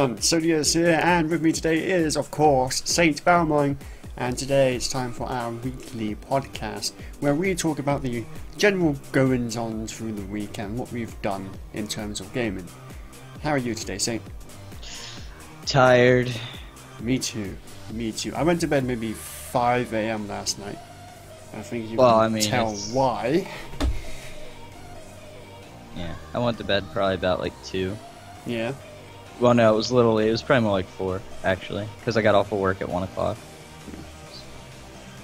everyone, Sodius here, and with me today is, of course, Saint Balmine, and today it's time for our weekly podcast, where we talk about the general goings-on through the week and what we've done in terms of gaming. How are you today, Saint? Tired. Me too. I went to bed maybe 5 AM last night. I think you can tell why. Yeah, I went to bed probably about like 2. Yeah. Well, no, it was a little late. It was probably more like 4, actually, because I got off of work at 1 o'clock.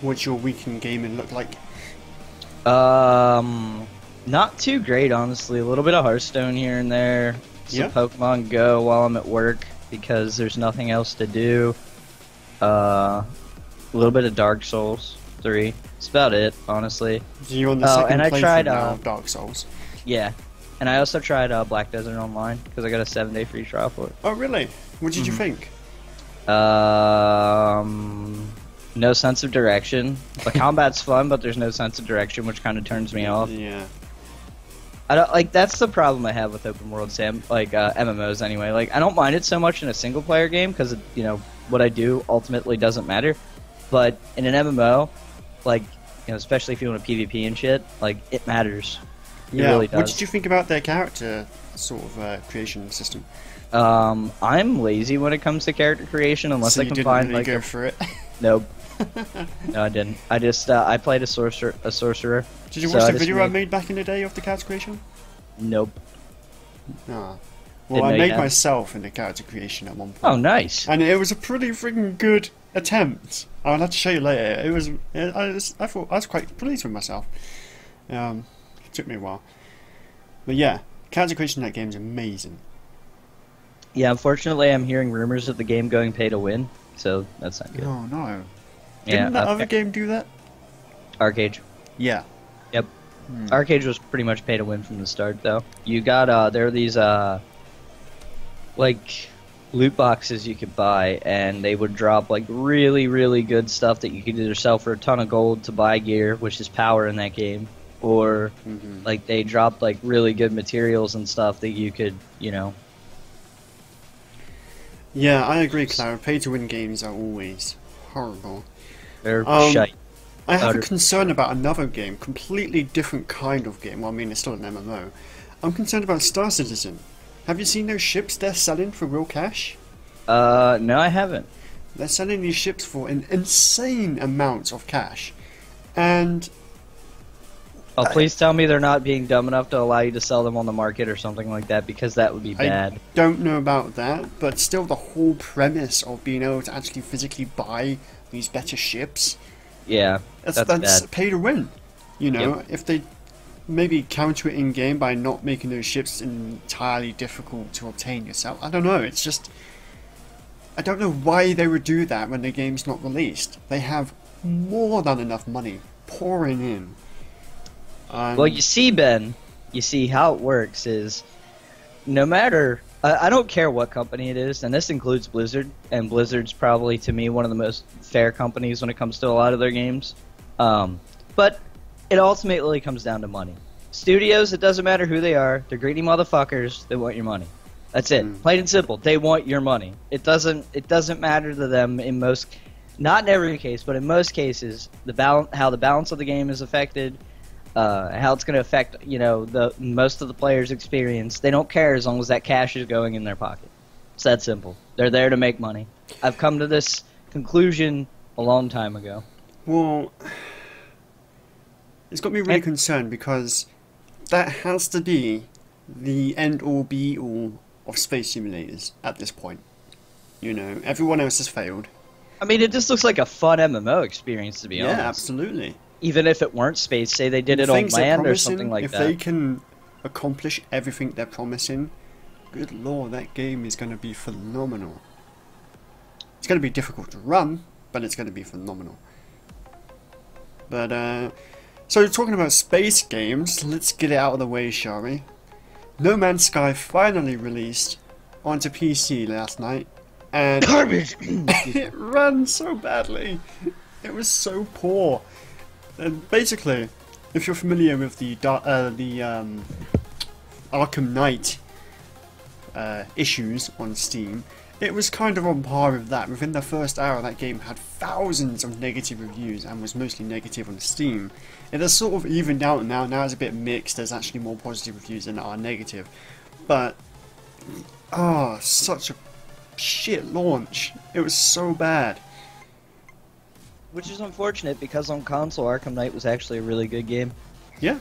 What's your weekend gaming look like? Not too great, honestly. A little bit of Hearthstone here and there. Some PokéMon GO while I'm at work, because there's nothing else to do. A little bit of Dark Souls 3. That's about it, honestly. So you're on the second and I playthrough tried, now of Dark Souls. Yeah. And I also tried Black Desert Online, because I got a 7-day free trial for it. Oh, really? What did you think? No sense of direction. The combat's fun, but there's no sense of direction, which kind of turns me off. Yeah. I don't like. That's the problem I have with open world MMOs anyway. Like, I don't mind it so much in a single player game because what I do ultimately doesn't matter. But in an MMO, like, especially if you want a PvP and shit, like, it matters. It really does. What did you think about their character sort of creation system? I'm lazy when it comes to character creation unless I can find really go for it. Nope. No, I didn't. I just I played a sorcerer. Did you watch the video I made back in the day of the character creation? Nope. Ah. Well, I made myself in the character creation at one point. Oh, nice. And it was a pretty freaking good attempt. I'll have to show you later. It was. I thought I was quite pleased with myself. It took me a while, but yeah, character creation in that game is amazing. Yeah, unfortunately, I'm hearing rumors of the game going pay to win, so that's not good. Oh no! Yeah, didn't that other game do that? Arcade. Yeah. Yep. Arcade was pretty much pay to win from the start, though. You got there are these like loot boxes you could buy, and they would drop like really, really good stuff that you could either sell for a ton of gold to buy gear, which is power in that game, or like they dropped like really good materials and stuff that you could, Yeah, I agree, Clara. Pay-to-win games are always horrible. They're shite. I have a concern about another game, completely different kind of game. Well, I mean, it's still an MMO. I'm concerned about Star Citizen. Have you seen those ships they're selling for real cash? No, I haven't. They're selling these ships for an insane amount of cash. And... Oh, please tell me they're not being dumb enough to allow you to sell them on the market or something like that, because that would be bad. I don't know about that, but still the whole premise of being able to actually physically buy these better ships... Yeah, that's pay to win. Yep. If they maybe counter it in game by not making those ships entirely difficult to obtain yourself. I don't know. It's just I don't know why they would do that when the game's not released. They have more than enough money pouring in. Well, you see, Ben, how it works is no matter. I don't care what company it is, and this includes Blizzard, and Blizzard's probably, to me, one of the most fair companies when it comes to a lot of their games. But it ultimately comes down to money. Studios, it doesn't matter who they are, they're greedy motherfuckers, they want your money. That's it. Plain and simple, they want your money. It doesn't matter to them in most, not in every case, but in most cases, how the balance of the game is affected, how it's going to affect, the most of the players' experience. They don't care as long as that cash is going in their pocket. It's that simple. They're there to make money. I've come to this conclusion a long time ago. Well, it's got me really concerned because that has to be the end-all, be-all of space simulators at this point. Everyone else has failed. I mean, it just looks like a fun MMO experience, to be honest. Yeah, absolutely. Even if it weren't space, say they did it on land or something like that. If they can accomplish everything they're promising, good lord, that game is going to be phenomenal. It's going to be difficult to run, but it's going to be phenomenal. But, so talking about space games, let's get it out of the way, shall we? No Man's Sky finally released onto PC last night, and garbage! It ran so badly. It was so poor. And basically, if you're familiar with the Arkham Knight issues on Steam, It was kind of on par with that. Within the first hour, that game had thousands of negative reviews and was mostly negative on Steam. It has sort of evened out now. Now it's a bit mixed. There's actually more positive reviews than are negative. But, such a shit launch. It was so bad. Which is unfortunate because on console, Arkham Knight was actually a really good game. Yeah.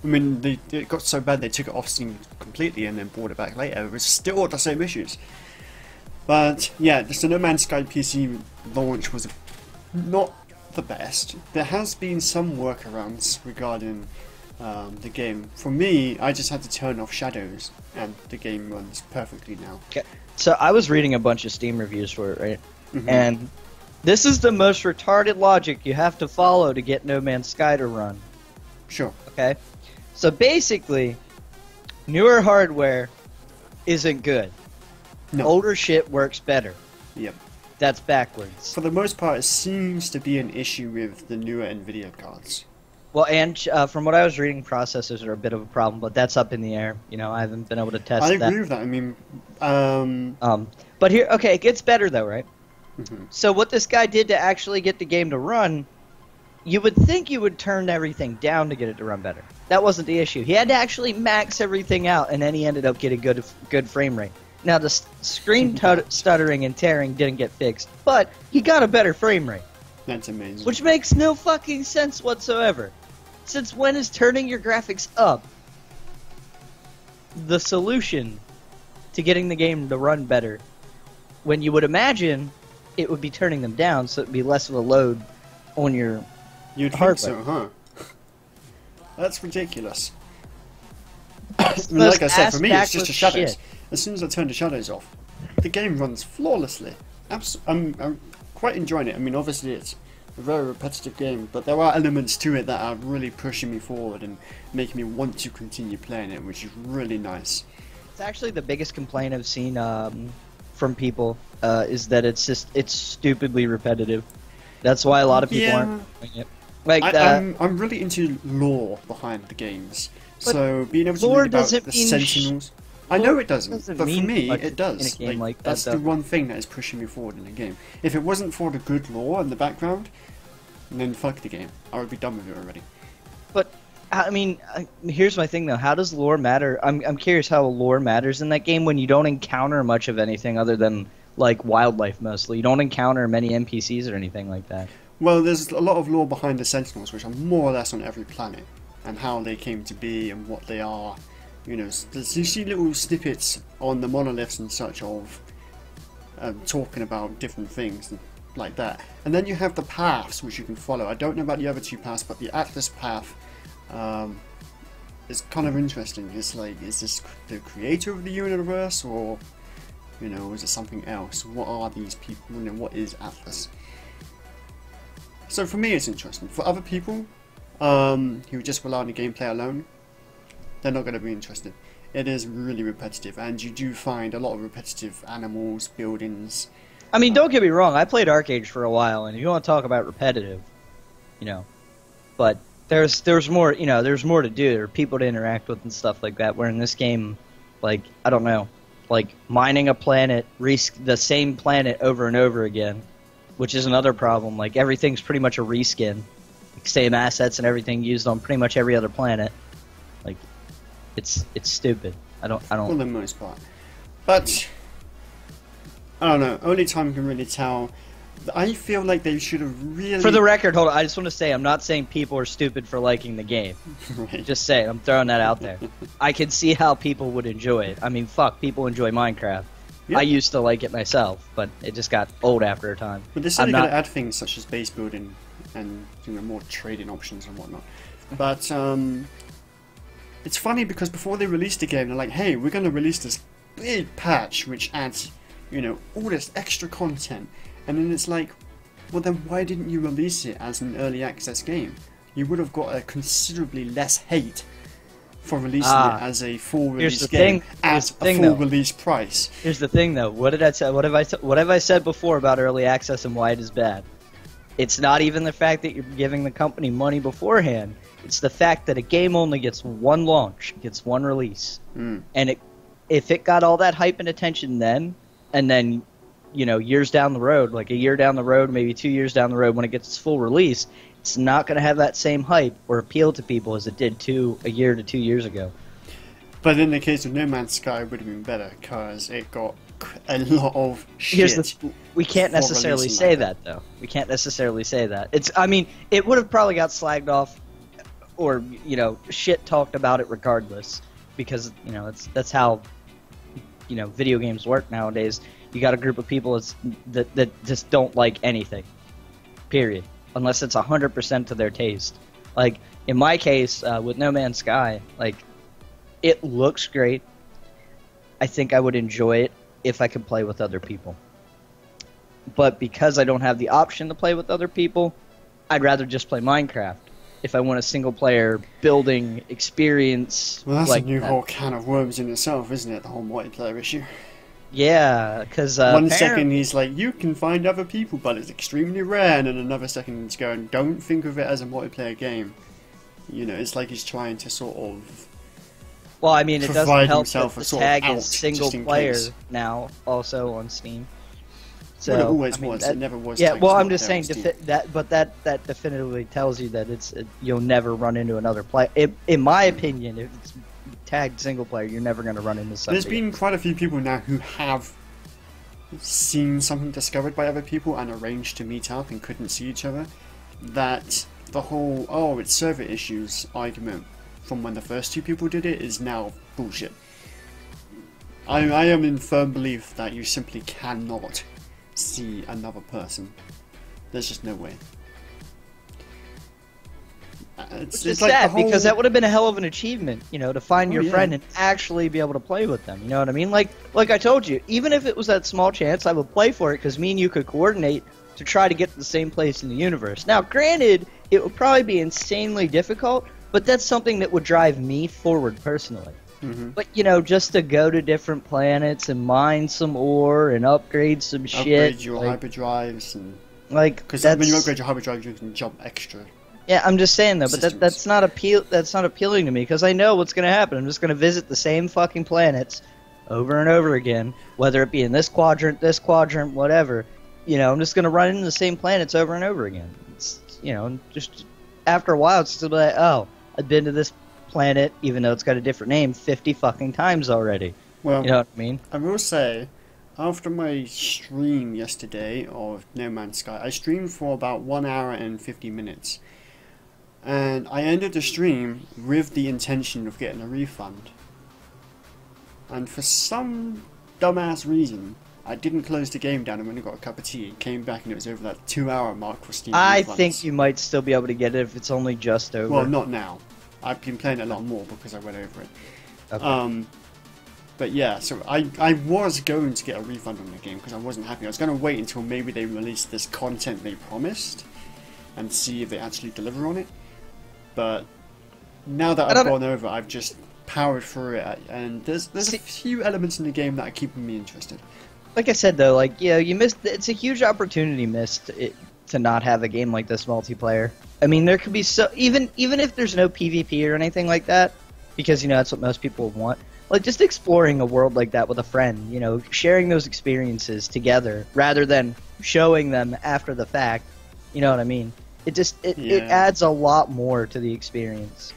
I mean, it got so bad they took it off Steam completely and then brought it back later. It was still the same issues. But yeah, the No Man's Sky PC launch was not the best. There has been some workarounds regarding the game. For me, I just had to turn off shadows and the game runs perfectly now. Okay. So I was reading a bunch of Steam reviews for it, right? And this is the most retarded logic you have to follow to get No Man's Sky to run. Sure. Okay? So basically, newer hardware isn't good. No. Older shit works better. Yep. That's backwards. For the most part, it seems to be an issue with the newer Nvidia cards. Well, and from what I was reading, processors are a bit of a problem, but that's up in the air. You know, I haven't been able to test that. I agree with that. I mean, but here, okay, it gets better though, right? So what this guy did to actually get the game to run, you would think you would turn everything down to get it to run better. That wasn't the issue. He had to actually max everything out, and then he ended up getting good frame rate. Now, the screen stuttering and tearing didn't get fixed, but he got a better frame rate. That's amazing. Which makes no fucking sense whatsoever. Since when is turning your graphics up the solution to getting the game to run better? When you would imagine it would be turning them down, so it would be less of a load on your You'd hardware. think so, huh? That's ridiculous. Like I said, for me, it's just the shadows. Shit. As soon as I turn the shadows off, the game runs flawlessly. I'm quite enjoying it. I mean, obviously, it's a very repetitive game, but there are elements to it that are really pushing me forward and making me want to continue playing it, which is really nice. It's actually the biggest complaint I've seen from people is that it's stupidly repetitive. That's why a lot of people aren't playing it. Like I'm really into lore behind the games, so being able to read about the Sentinels. I know it doesn't, but for me, it does. In a game like that's that, the one thing that is pushing me forward in a game. If it wasn't for the good lore in the background, then fuck the game. I would be done with it already. But I mean, here's my thing though. How does lore matter? I'm curious how lore matters in that game when you don't encounter much of anything other than like wildlife mostly. You don't encounter many NPCs or anything like that. Well, there's a lot of lore behind the Sentinels, which are more or less on every planet, and how they came to be and what they are. You know, you see little snippets on the monoliths and such of talking about different things like that. And then you have the paths which you can follow. I don't know about the other two paths, but the Atlas path is kind of interesting. It's like, is this the creator of the universe, or, you know, is it something else? What are these people? You know, what is Atlas? So for me, it's interesting. For other people who just rely on the gameplay alone, they're not going to be interested. It is really repetitive, and you do find a lot of repetitive animals, buildings. I mean, don't get me wrong. I played Arcade for a while, and if you want to talk about repetitive, you know, but there's more. You know, there's more to do. There are people to interact with and stuff like that. Where in this game, like, I don't know, like mining a planet, the same planet over and over again, which is another problem. Like, everything's pretty much a reskin, like, same assets and everything used on pretty much every other planet. Like, it's stupid. I don't. For the most part, but I don't know. Only time can really tell. I feel like they should have really. For the record, hold on. I just want to say I'm not saying people are stupid for liking the game. Right. Just saying, I'm throwing that out there. I can see how people would enjoy it. I mean, fuck, people enjoy Minecraft. Yep. I used to like it myself, but it just got old after a time. But they're still going to add things such as base building and, you know, more trading options and whatnot. But it's funny because before they released the game, they're like, hey, we're going to release this big patch which adds, you know, all this extra content. And then it's like, well then why didn't you release it as an early access game? You would have got a considerably less hate for releasing it as a full release game at a full release price. Here's the thing though, what did I say? What have I said before about early access and why it is bad? It's not even the fact that you're giving the company money beforehand. It's the fact that a game only gets one launch, gets one release. And if it got all that hype and attention then, and then, years down the road, like a year down the road, maybe 2 years down the road, when it gets its full release, it's not going to have that same hype or appeal to people as it did a year to 2 years ago. But in the case of No Man's Sky, it would have been better because it got a lot of shit. We can't necessarily say that, though. We can't necessarily say that. It would have probably got slagged off or, shit talked about it regardless, because, that's how, video games work nowadays. You got a group of people that just don't like anything, period, unless it's 100% to their taste. Like, in my case, with No Man's Sky, like, it looks great. I think I would enjoy it if I could play with other people. But because I don't have the option to play with other people, I'd rather just play Minecraft if I want a single-player building experience. Well, that's like a new whole can of worms in itself, isn't it? The whole multiplayer issue. Yeah, because one second he's like, you can find other people, but it's extremely rare, and then another second he's going, don't think of it as a multiplayer game. It's like he's trying to sort of... Well, I mean, it doesn't help that the tag is single-player now, also on Steam. So, well, it always was. It never was. Yeah, well, I'm just saying that definitively tells you that you'll never run into another player. In my opinion, if it's tagged single-player, you're never going to run into something. There's been quite a few people now who have seen something discovered by other people and arranged to meet up and couldn't see each other. That the whole, it's server issues argument from when the first two people did it is now bullshit. I am in firm belief that you simply cannot see another person. There's just no way. It's like sad, because that would have been a hell of an achievement, to find your friend and actually be able to play with them. You know what I mean? Like I told you, even if it was that small chance, I would play for it because me and you could coordinate to try to get to the same place in the universe. Now, granted, it would probably be insanely difficult, but that's something that would drive me forward personally. Mm-hmm. But, just to go to different planets and mine some ore and upgrade some shit. Upgrade your hyperdrives and... Because when you upgrade your hyperdrive, you can jump extra. Yeah, I'm just saying though, but that's not appealing to me, because I know what's going to happen. I'm just going to visit the same fucking planets over and over again, whether it be in this quadrant, whatever. I'm just going to run into the same planets over and over again. It's, just after a while, it's just like, oh, I've been to this planet, even though it's got a different name, 50 fucking times already. Well, you know what I mean? I will say, after my stream yesterday of No Man's Sky, I streamed for about 1 hour and 50 minutes. And I ended the stream with the intention of getting a refund. And for some dumbass reason, I didn't close the game down and went and got a cup of tea. Came back and it was over that 2 hour mark for Steam I refunds. think you might still be able to get it if it's only just over. Well, not now. I've been playing it a lot more because I went over it. Okay. But yeah, so I was going to get a refund on the game because I wasn't happy. I was going to wait until maybe they released this content they promised and see if they actually deliver on it. But now that I've gone over, I've just powered through it, and there's a few elements in the game that are keeping me interested. Like I said though, you missed. It's a huge opportunity missed to not have a game like this multiplayer. I mean, there could be even if there's no PvP or anything like that, because that's what most people want. Like just exploring a world like that with a friend, sharing those experiences together rather than showing them after the fact. You know what I mean? It adds a lot more to the experience.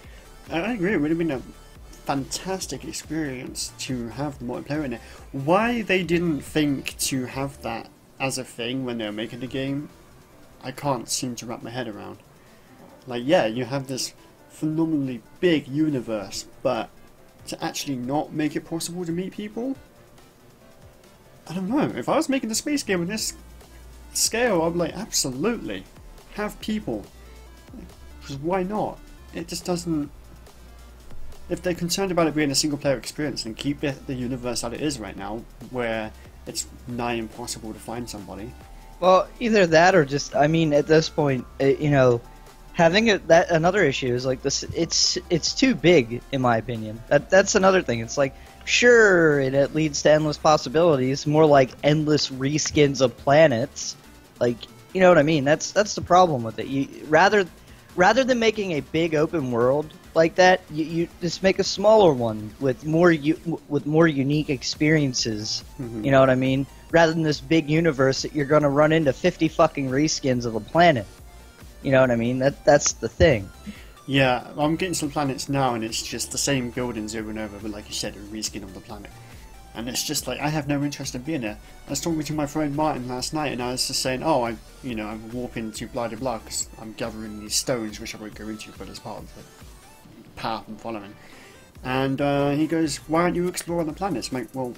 I agree. It would have been a fantastic experience to have the multiplayer in it. Why they didn't think to have that as a thing when they were making the game, I can't seem to wrap my head around. Like, yeah, you have this phenomenally big universe, but to actually not make it possible to meet people? I don't know. If I was making a space game on this scale, I'd be like, absolutely. Have people. Because why not? It just doesn't... If they're concerned about it being a single-player experience, then keep it the universe that it is right now, where it's nigh impossible to find somebody. Well, either that or just, I mean, at this point, having another issue is like this. It's too big, in my opinion. That's another thing. It's like, sure, it leads to endless possibilities, more like endless reskins of planets. Like, you know what I mean? That's the problem with it. Rather than making a big open world like that, you just make a smaller one with more unique experiences. You know what I mean? Rather than this big universe that you're going to run into 50 fucking reskins of a planet. You know what I mean? That's the thing. Yeah, I'm getting some planets now, and it's just the same buildings over and over, but like you said, a reskin of the planet. And it's just like, I have no interest in being there. I was talking to my friend Martin last night, and I was just saying, oh, I'm walking to blah blah blah, because I'm gathering these stones, which I won't go into, but as part of the path I'm following. And he goes, why aren't you exploring the planets? I'm like, well,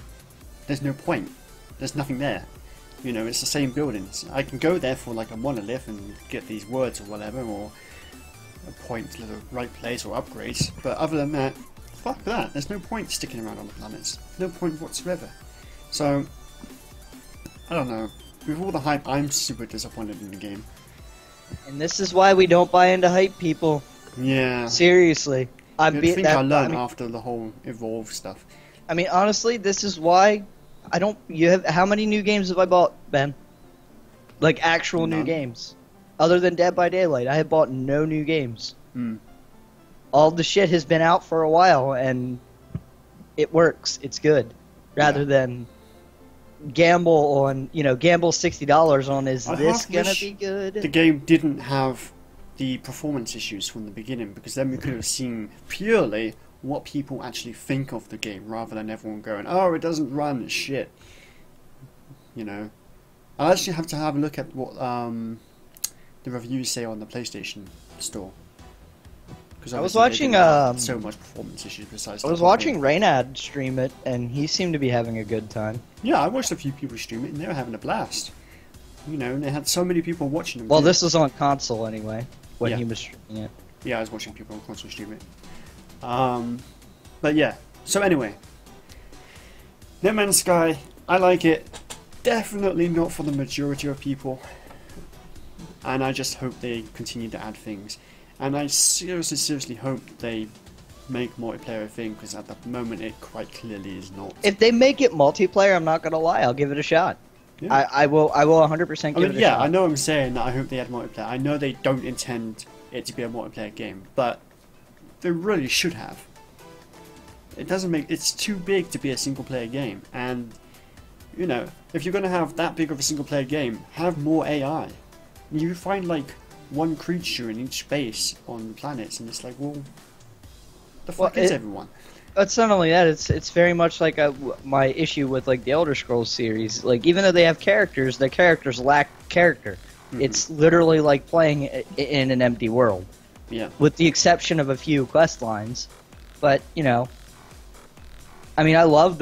there's no point. There's nothing there. You know, it's the same buildings. I can go there for like a monolith and get these words or whatever, or a point to the right place or upgrades, but other than that, fuck that. There's no point sticking around on the planets. No point whatsoever. So, I don't know. With all the hype, I'm super disappointed in the game. And this is why we don't buy into hype, people. Yeah. Seriously. I think I learned after the whole Evolve stuff. I mean, honestly, this is why I don't... How many new games have I bought, Ben? Like, actual new games. Other than Dead by Daylight, I have bought no new games. All the shit has been out for a while, and it works. It's good. Rather than gamble on, gamble $60 on, is this gonna be good? The game didn't have the performance issues from the beginning, because then we could have seen purely what people actually think of the game, rather than everyone going, oh, it doesn't run, it's shit. You know, I actually have to have a look at what the reviews say on the PlayStation Store. I was watching so much performance issues besides. I was watching Reynad stream it, and he seemed to be having a good time. Yeah, I watched a few people stream it, and they were having a blast. You know, and they had so many people watching them. Well, this was on console anyway when he was streaming it. Yeah, I was watching people on console stream it. But yeah. So anyway, No Man's Sky, I like it. Definitely not for the majority of people. And I just hope they continue to add things. And I seriously hope they make multiplayer a thing, because at the moment it quite clearly is not. If they make it multiplayer, I'm not gonna lie, I'll give it a shot. Yeah. I will 100% give it a shot. Yeah, I know I'm saying that I hope they add multiplayer. I know they don't intend it to be a multiplayer game, but they really should have. It's too big to be a single player game, and you know, if you're gonna have that big of a single player game, have more AI. You find like one creature in each base on planets, and it's like, well, the fuck is everyone? It's not only that; it's very much like my issue with like the Elder Scrolls series. Like, even though they have characters, their characters lack character. It's literally like playing in an empty world. Yeah. With the exception of a few quest lines, but you know, I mean, I loved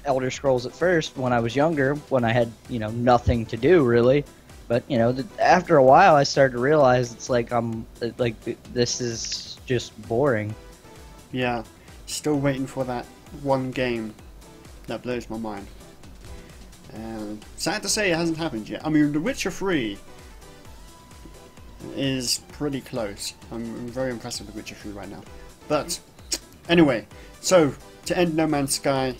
Elder Scrolls at first when I was younger, when I had nothing to do really. But after a while, I started to realize it's like this is just boring. Yeah, still waiting for that one game that blows my mind. And sad to say, it hasn't happened yet. I mean, The Witcher 3 is pretty close. I'm very impressed with The Witcher 3 right now. But anyway, so to end No Man's Sky.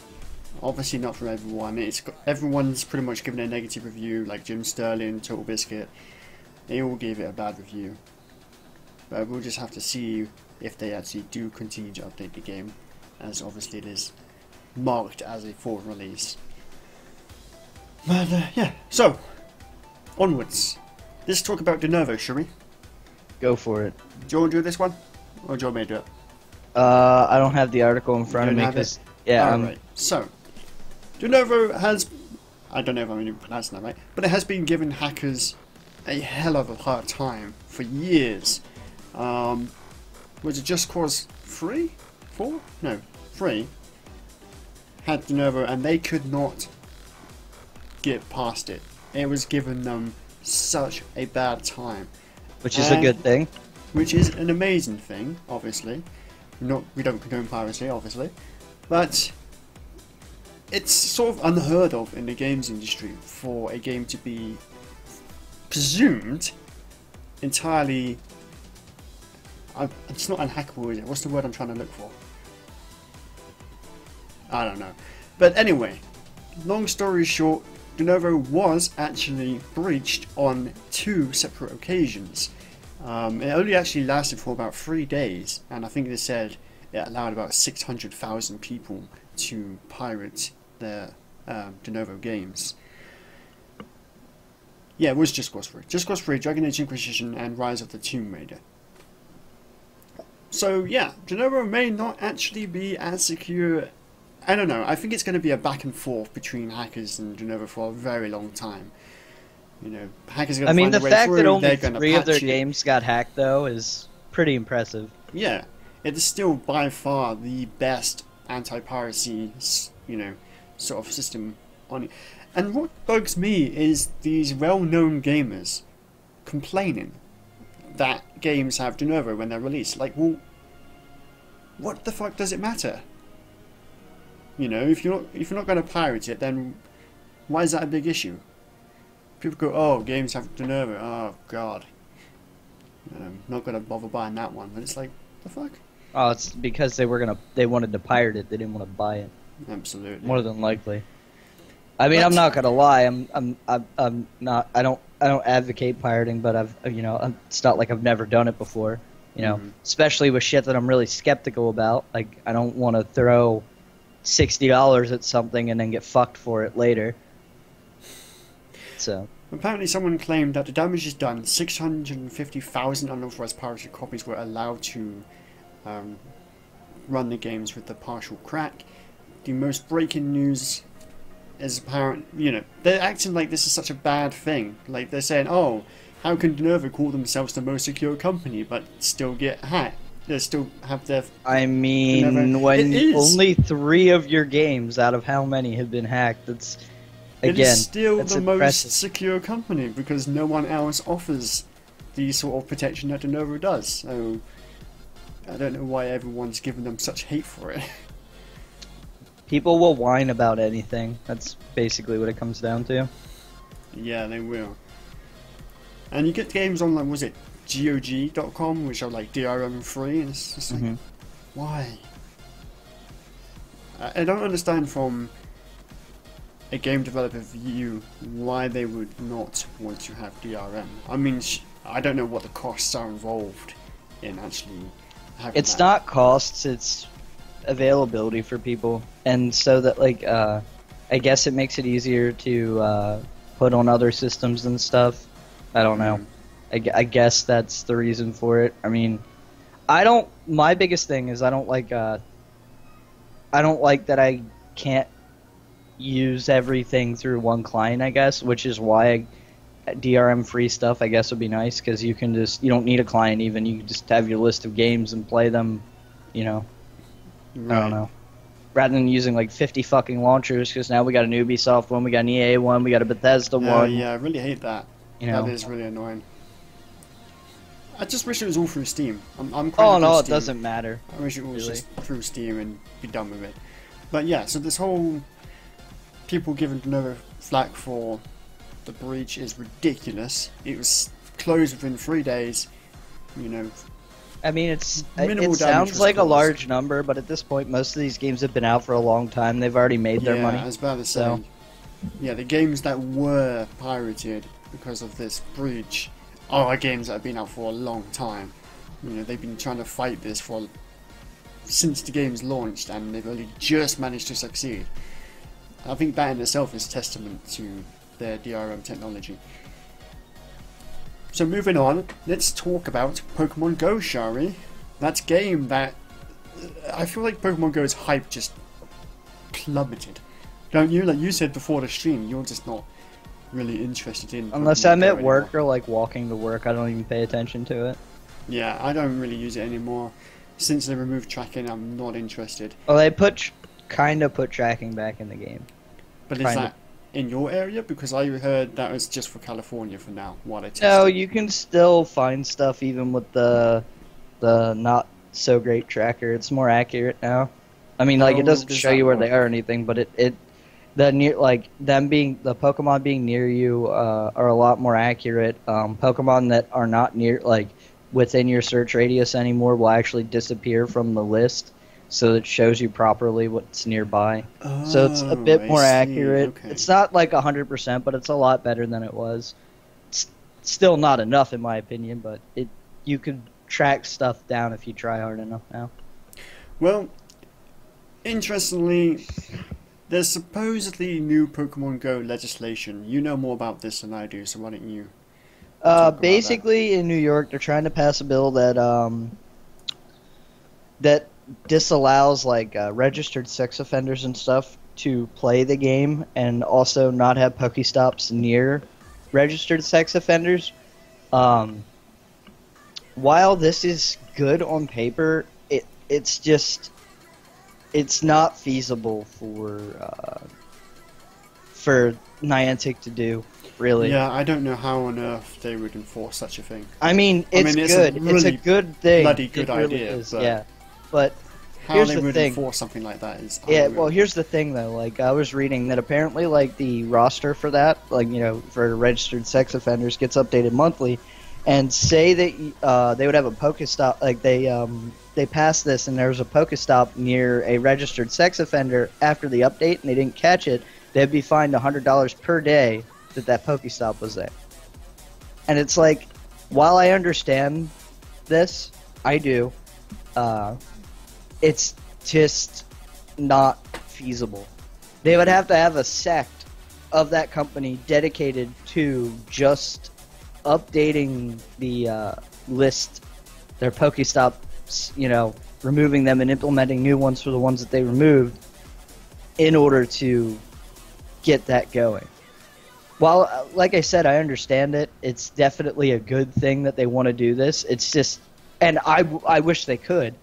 Obviously not for everyone. Everyone's pretty much given a negative review, like Jim Sterling, Total Biscuit. They all gave it a bad review. But we'll just have to see if they actually do continue to update the game, as obviously it is marked as a full release. But yeah, so onwards. Let's talk about Denuvo, shall we? Go for it. Do you want to do this one, or do you want me to do it? I don't have the article in front of me because Alright, so Denuvo has, I don't know if I'm even pronouncing that right, but it has been giving hackers a hell of a hard time for years. Was it Just Cause 3? 4? No, 3 had Denuvo, and they could not get past it. It was giving them such a bad time. Which is a good thing. Which is an amazing thing, obviously. We don't condone piracy, obviously. But it's sort of unheard of in the games industry for a game to be presumed entirely... it's not unhackable, is it? What's the word I'm trying to look for? I don't know. But anyway, long story short, Denuvo was actually breached on 2 separate occasions. It only actually lasted for about 3 days, and I think they said it allowed about 600,000 people to pirate their Denuvo games. Yeah, it was Just Cause 3. Just Cause 3, Dragon Age Inquisition, and Rise of the Tomb Raider. So yeah, Denuvo may not actually be as secure. I don't know, I think it's going to be a back and forth between hackers and Denuvo for a very long time. You know, hackers are going to find a way through. I mean, the fact that only they're 3 of their games got hacked, though, is pretty impressive. Yeah, it is still by far the best anti-piracy, you know, sort of system on it. And what bugs me is these well-known gamers complaining that games have Denuvo when they're released. Like, well, what the fuck does it matter? You know, if you're not going to pirate it, then why is that a big issue? People go, oh, games have Denuvo. Oh god, I'm not going to bother buying that one. But it's like, the fuck? Oh, it's because they wanted to pirate it. They didn't want to buy it. Absolutely. More than likely. I mean, I'm not gonna lie. I'm not. I don't advocate pirating, but it's not like I've never done it before. You know, especially with shit that I'm really skeptical about. Like, I don't want to throw $60 at something and then get fucked for it later. So. Apparently, someone claimed that the damage is done. 650,000 unauthorized pirated copies were allowed to run the games with the partial crack. The most breaking news is apparent. You know, they're acting like this is such a bad thing. Like, they're saying, "Oh, how can Denuvo call themselves the most secure company but still get hacked? They still have their." I mean, when only 3 of your games out of how many have been hacked, that's again. It is still the impressive. most secure company because no one else offers the sort of protection that Denuvo does. So I don't know why everyone's giving them such hate for it. People will whine about anything. That's basically what it comes down to. Yeah, they will. And you get games on, like, was it GOG.com, which are like DRM free, and it's just like, why? I don't understand from a game developer view why they would not want to have DRM. I mean, I don't know what the costs are involved in actually having It's that. not costs, it's availability for people, and so that, like, I guess it makes it easier to put on other systems and stuff. I don't know. I guess that's the reason for it. I mean, my biggest thing is I don't like that I can't use everything through one client, I guess, which is why DRM free stuff, I guess, would be nice, because you don't need a client even. You can just have your list of games and play them, you know. Right. I don't know. Rather than using like 50 fucking launchers, because now we got an Ubisoft one, we got an EA one, we got a Bethesda one. Yeah, I really hate that. You know. That is really annoying. I just wish it was all through Steam. I'm Oh no, it Steam. doesn't matter. I wish it was really. just through Steam and be done with it. But yeah, so this whole people giving Denuvo flack for the breach is ridiculous. It was closed within 3 days. You know. I mean, it Minimal sounds like a caused. large number, but at this point, most of these games have been out for a long time. They've already made their money. Yeah, I was about to say. So. Yeah, the games that were pirated because of this breach are games that have been out for a long time. You know, they've been trying to fight this since the game's launched, and they've only just managed to succeed. I think that in itself is testament to their DRM technology. So moving on, let's talk about PokéMon GO, shall we? That game that I feel like PokéMon GO's hype just plummeted. Don't you? Like you said before the stream, you're just not really interested in Unless Pokemon I'm Go at work anymore. or like walking to work, I don't even pay attention to it. Yeah, I don't really use it anymore. Since they removed tracking, I'm not interested. Well, they kind of put tracking back in the game. But is that in your area? Because I heard that was just for California for now, while they test No, it. you can still find stuff even with the not so great tracker. It's more accurate now. I mean, like, it doesn't does show that you where work? they are or anything, but the Pokemon being near you are a lot more accurate. Pokemon that are not near, like, within your search radius anymore will actually disappear from the list, so it shows you properly what's nearby. So it's a bit more accurate. Okay. It's not like 100%, but it's a lot better than it was. It's still not enough in my opinion, but you could track stuff down if you try hard enough now. Well, interestingly, there's supposedly new Pokemon Go legislation. You know more about this than I do, so why don't you basically, in New York, they're trying to pass a bill that that disallows like registered sex offenders and stuff to play the game, and also not have Pokestops near registered sex offenders. While this is good on paper, it's not feasible for Niantic to do. Really? Yeah, I don't know how on earth they would enforce such a thing. I mean, it's good. It's a good thing. Bloody good it really idea. Is, yeah, but how here's they the would thing. enforce something like that is yeah. unreal. Well, here's the thing though. Like I was reading that apparently, like the roster for that, like for registered sex offenders, gets updated monthly. And say that they would have a Pokestop, like they passed this, and there was a Pokestop near a registered sex offender after the update, and they didn't catch it. They'd be fined $100 per day that Pokestop was there. And it's like, while I understand this, I do. It's just not feasible. They would have to have a sect of that company dedicated to just updating the list, their Pokestops, removing them and implementing new ones for the ones that they removed in order to get that going. While, like I said, I understand it. It's definitely a good thing that they want to do this. It's just, and I wish they could.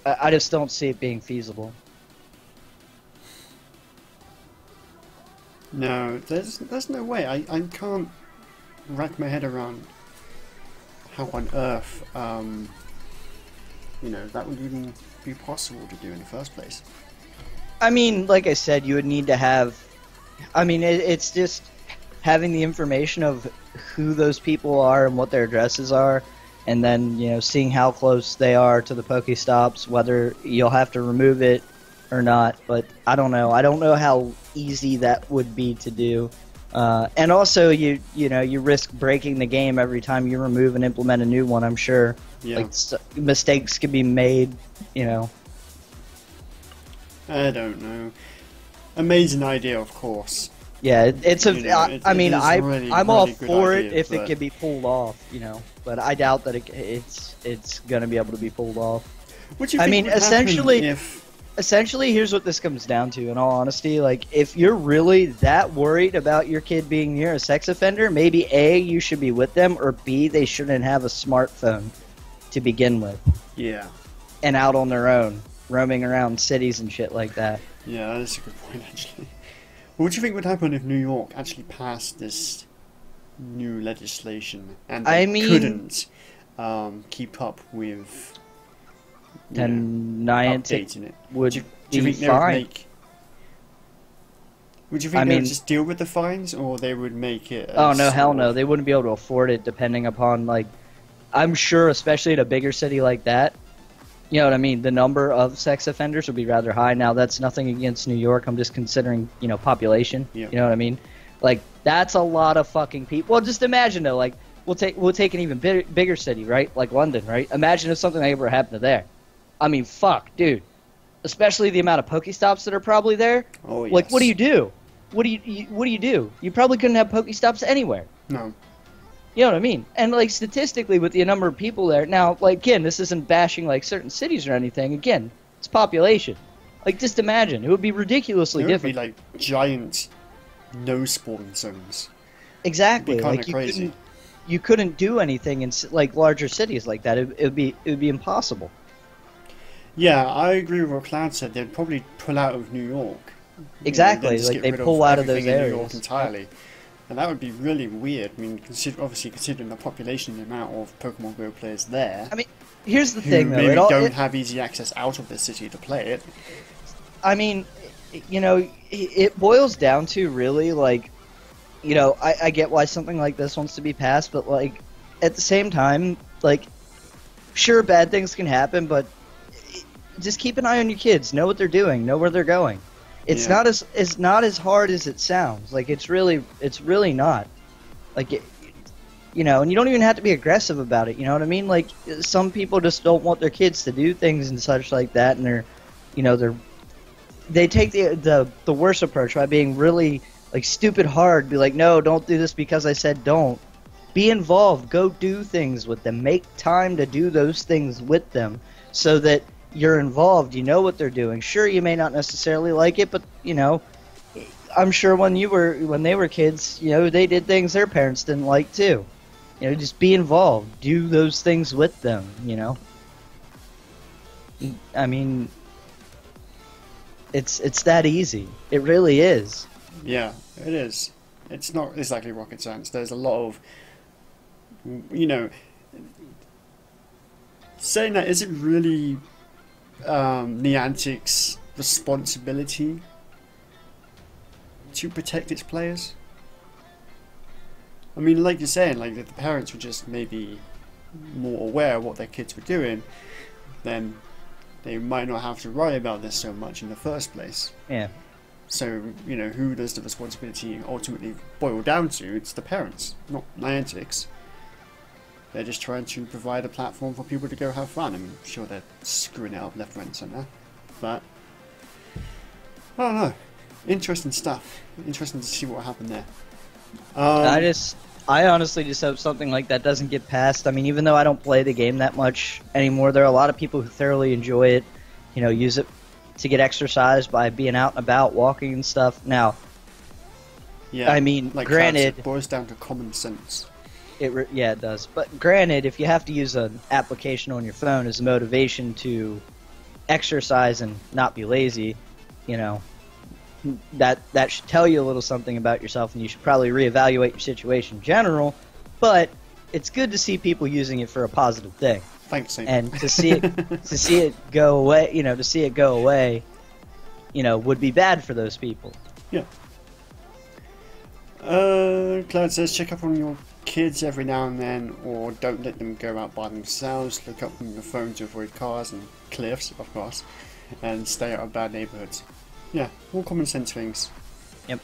I just don't see it being feasible. No, there's no way. I can't rack my head around how on earth that would even be possible to do in the first place. I mean, like I said, you would need to have. I mean, it's just having the information of who those people are and what their addresses are, and then seeing how close they are to the Pokestops, whether you'll have to remove it or not. But I don't know. I don't know how easy that would be to do. And also, you risk breaking the game every time you remove and implement a new one. I'm sure, mistakes could be made. I don't know. Amazing idea, of course. Yeah, I'm all for it if but it can be pulled off. But I doubt that it's gonna be able to be pulled off. What do you think would happen Essentially, here's what this comes down to, in all honesty. Like, if you're really that worried about your kid being near a sex offender, maybe A, you should be with them, or B, they shouldn't have a smartphone to begin with. Yeah. And out on their own, roaming around cities and shit like that. Yeah, that is a good point, actually. What do you think would happen if New York actually passed this new legislation and they couldn't keep up with Niantic it? would do you be think they fine. Would you think they would just deal with the fines, or they would make it? Oh no, hell no! They wouldn't be able to afford it. Depending upon I'm sure, especially at a bigger city like that, you know what I mean. The number of sex offenders would be rather high. Now that's nothing against New York. I'm just considering population. Yeah. You know what I mean? Like that's a lot of fucking people. Well, just imagine though. Like we'll take an even bigger city, right? Like London, right? Imagine if something ever happened to there. I mean, fuck, dude. Especially the amount of Pokestops that are probably there. Oh, yes. Like, what do you do? What do you do? You probably couldn't have Pokestops anywhere. No. You know what I mean? And statistically, with the number of people there, now, again, this isn't bashing certain cities or anything. Again, it's population. Just imagine, it would be ridiculously different. There would be giant no spawn zones. Exactly. It'd be kind of crazy. You couldn't do anything in larger cities like that. It would be impossible. Yeah, I agree with what Cloud said. They'd probably pull out of New York. Exactly, they pull out of those areas. New York entirely. And that would be really weird. I mean, obviously considering the population, the amount of Pokemon Go players there. I mean, here's the thing, though. Maybe don't have easy access out of the city to play it. I mean, it boils down to really, I get why something like this wants to be passed, but, at the same time, sure, bad things can happen, but just keep an eye on your kids. Know what they're doing. Know where they're going. It's not as hard as it sounds. It's really not. you know, and you don't even have to be aggressive about it. You know what I mean? Like some people just don't want their kids to do things and such like that, and they take the worst approach by being really like stupid hard. Be like, no, don't do this because I said don't. Be involved. Go do things with them. Make time to do those things with them, so that you're involved. You know what they're doing. Sure, you may not necessarily like it, but you know. I'm sure when they were kids, you know, they did things their parents didn't like too. You know, just be involved, do those things with them. You know, I mean, it's that easy. It really is. Yeah, it is. It's not exactly rocket science. There's a lot of, you know, saying that, is it really Niantic's responsibility to protect its players? I mean, like you're saying, like if the parents were just maybe more aware of what their kids were doing, then they might not have to worry about this so much in the first place. Yeah. So, you know, who does the responsibility ultimately boil down to? It's the parents, not Niantic's. They're just trying to provide a platform for people to go have fun. I'm sure they're screwing it up left, right and centre. But, I don't know. Interesting stuff. Interesting to see what happened there. I honestly just hope something like that doesn't get passed. I mean, even though I don't play the game that much anymore, there are a lot of people who thoroughly enjoy it. You know, use it to get exercise by being out and about, walking and stuff. Now, yeah, I mean, like granted, it boils down to common sense. Yeah, it does. But granted, if you have to use an application on your phone as a motivation to exercise and not be lazy, you know, that should tell you a little something about yourself, and you should probably reevaluate your situation in general. But it's good to see people using it for a positive thing. Thanks, Sam. And to see it go away, you know, would be bad for those people. Yeah. Cloud says, check up on your kids every now and then, or don't let them go out by themselves. Look up on your phone to avoid cars and cliffs, of course, and stay out of bad neighborhoods. Yeah, all common sense things. Yep.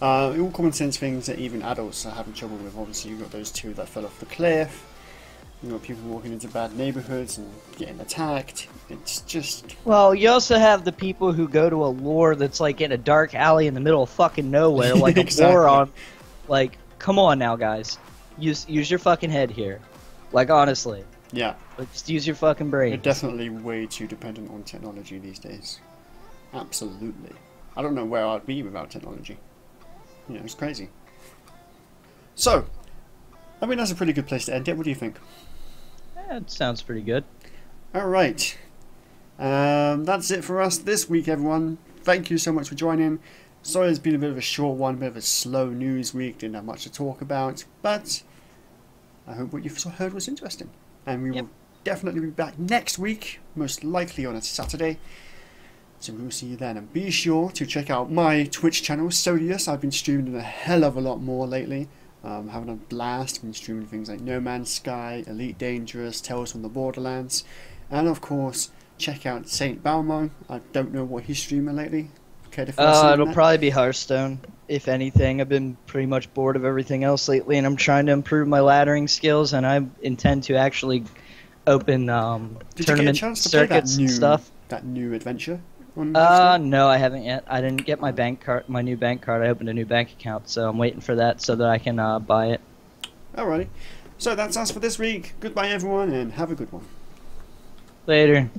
All common sense things that even adults are having trouble with. Obviously, you've got those two that fell off the cliff. You've got people walking into bad neighborhoods and getting attacked. It's just... Well, you also have the people who go to a lure that's like in a dark alley in the middle of fucking nowhere, like exactly. a moron. Like, come on now, guys. Use your fucking head here. Like, honestly. Yeah. Like, just use your fucking brain. You're definitely way too dependent on technology these days. Absolutely. I don't know where I'd be without technology. You know, it's crazy. So, I mean, that's a pretty good place to end it. What do you think? Yeah, it sounds pretty good. Alright. That's it for us this week, everyone. Thank you so much for joining. Sorry it's been a bit of a short one, a bit of a slow news week, didn't have much to talk about, but I hope what you heard was interesting. And we will definitely be back next week, most likely on a Saturday. So we will see you then. And be sure to check out my Twitch channel, Sodius. I've been streaming a hell of a lot more lately. Having a blast. I've been streaming things like No Man's Sky, Elite Dangerous, Tales from the Borderlands. And of course, check out Saint Balmung. I don't know what he's streaming lately. It'll probably be Hearthstone, if anything. I've been pretty much bored of everything else lately, and I'm trying to improve my laddering skills, and I intend to actually open tournament circuits and stuff. That new adventure? No, I haven't yet. I didn't get my my new bank card. I opened a new bank account, so I'm waiting for that so that I can buy it. Alrighty. So that's us for this week. Goodbye, everyone, and have a good one. Later.